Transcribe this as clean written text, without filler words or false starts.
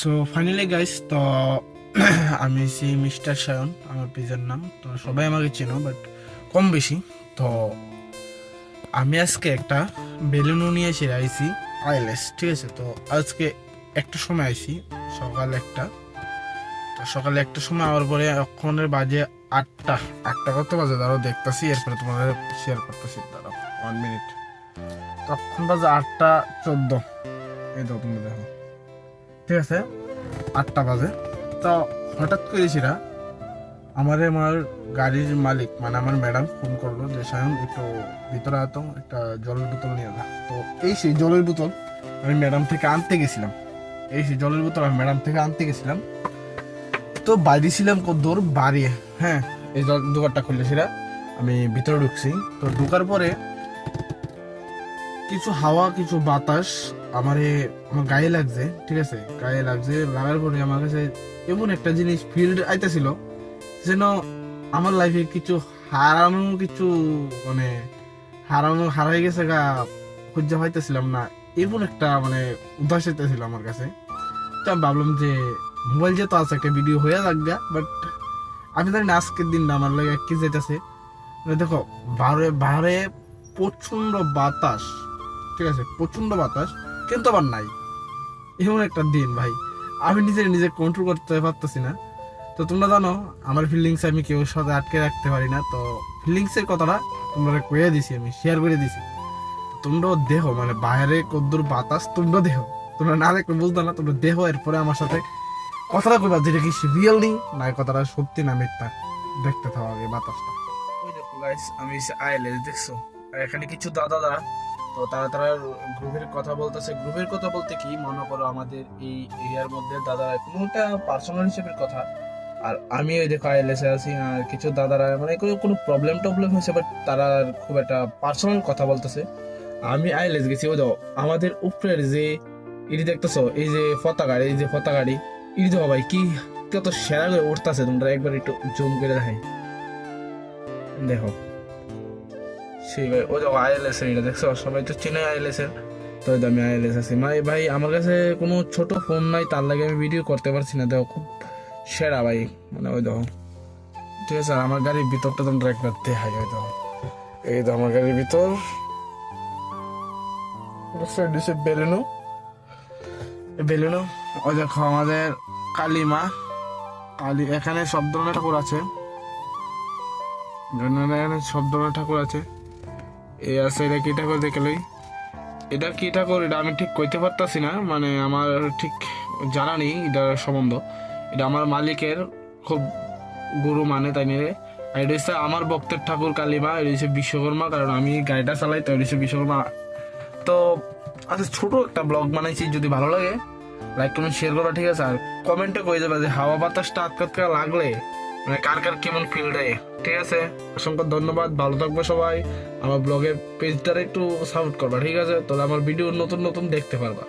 So finally guys, তো আমি C mister Sayan, আমার পেজের নাম। তো সবাই আমাকে চেনো, বাট কম বেশি। তো আমি আজকে একটা বেলুনও নিয়ে এসে আইছি আইলেস, ঠিক আছে। তো আজকে একটা সময় আইছি, সকাল একটা। তো সকালে একটা সময় আওয়ার পরে এখনের বাজে আটটা। আটটা কত বাজে দাঁড়াও দেখতেছি, এরপরে তোমাদের শেয়ার করতেছি। দাঁড়াও 1 মিনিট। তখন বাজে 8:14। এই তো তুমি দেখো, ঠিক আছে, 8টা বাজে। তো হঠাৎ করে সেটা আমার গাড়ির মালিক মানে আমার ম্যাডাম ফোন করলো যে সায়ন একটু ভিতরে আতো, একটা জলের বোতল নিয়ে যা। তো এই সেই জলের বোতল আমি ম্যাডাম থেকে আনতে গেছিলাম। তো বাইরে ছিলাম কদ্দূর বাড়ি। হ্যাঁ, এই দোকানটা খুললে সেটা আমি ভিতরে ঢুকছি। তো ঢুকার পরে কিছু হাওয়া, কিছু বাতাস আমার গায়ে লাগছে, ঠিক আছে। গায়ে লাগছে, লাগার পরে আমার কাছে এমন একটা জিনিস ফিল্ড আইতেছিল যেন আমার লাইফে কিছু কিছু মানে হারাই গেছে গা, সহ্য হইতেছিলাম না। এমন একটা উদাস হইতেছিল আমার কাছে। তো আমি ভাবলাম যে মোবাইল যেহেতু আছে, একটা ভিডিও হয়ে থাকবে। বাট আমি জানি না আজকের দিনটা আমার লাগে কি যেতেছে। দেখো, বাইরে বাইরে প্রচন্ড বাতাস, ঠিক আছে, প্রচন্ড বাতাস, কিন্তু আবার নাই। এমন একটা দিন ভাই, আমি নিজে কন্ট্রোল করতে পারতেছি না। তো তোমরা জানো আমার ফিলিংস আমি কেউ সাথে আটকে রাখতে পারি না। তো ফিলিংস এর কথাটা তোমরা কয়ে দিছি, আমি শেয়ার করে দিছি। তোমরাও দেহ, বাইরে কদ্দুর বাতাস তোমরা দেহ। তোমরা না দেখলে বুঝতো না, তোমরা দেহ। এরপরে আমার সাথে কথাটা কইবা যেটা কি রিয়েল নেই না, কথাটা সত্যি না মিথ্যা। দেখতে থাকো আগে বাতাসটা। ওই দেখো গাইস, আমি আইএলএস দেখছো, আর এখানে কিছু দাদারা। তো তারা গ্রুপের কথা বলতেছে। গ্রুপের কথা বলতে কি, মনে করো আমাদের এই এরিয়ার মধ্যে দাদারা কোনোটা পার্সোনাল হিসেবের কথা। আর আমি ওই দেখো আইএলএস আছি, আর কিছু দাদারা কোনো প্রবলেম হয়েছে, বাট তারা খুব একটা পার্সোনাল কথা বলতেছে। আমি আইএলএস গেছি। ওই দেখো আমাদের উপরের যে ইডি দেখতেছো, এই যে পতাকাটি ইডি দেখো ভাই, কি কত সেরা করে উঠতেছে। তোমরা একবার একটু জুম করে দেখাই, দেখো সেই ভাই। ও দেখো আইএলএস এর, এটা দেখছো, সবাই তো চেনে আইএলএস এর। তো আমি আইএলএস আছি ভাই, আমার কাছে কোনো ছোট ফোন নাই, তার লাগে আমি ভিডিও করতে পারছি না। দেখো খুব সেরা ভাই, ওই দেখো, ঠিক আছে। আর আমার গাড়ির ভিতরটা তোমরা একবার দেখাই। ওই দেখো, এই তো আমার গাড়ির ভিতর বেলুনো বেলুনো। ওই দেখো আমাদের কালী মা, এখানে সব ধরনের ঠাকুর আছে, এখানে সব ধরনের ঠাকুর আছে। এই আছে, এটা কি ঠাকুর দেখলেই, এটা কি ঠাকুর এটা আমি ঠিক কইতে পারতাছি না, আমার ঠিক জানা নেই এটার সম্বন্ধ। এটা আমার মালিকের খুব গুরু তাই নিয়ে। আর এটা হচ্ছে আমার ভক্তের ঠাকুর কালীমা, এটা হচ্ছে বিশ্বকর্মা, কারণ আমি গাড়িটা চালাই, তো এটা হচ্ছে বিশ্বকর্মা। তো আচ্ছা, ছোট একটা ব্লগ বানাইছি, যদি ভালো লাগে লাইক কমেন্ট শেয়ার করো, ঠিক আছে। আর কমেন্টে কয়ে যাবে যে হাওয়া বাতাসটা আটকা লাগলে কার কার কেমন ফিল দেয়, ঠিক আছে। অসংখ্য ধন্যবাদ, ভালো থাকবে সবাই। আমার ব্লগের পেজটারে একটু সাপোর্ট করবা, ঠিক আছে। তাহলে আমার ভিডিও নতুন নতুন দেখতে পারবা।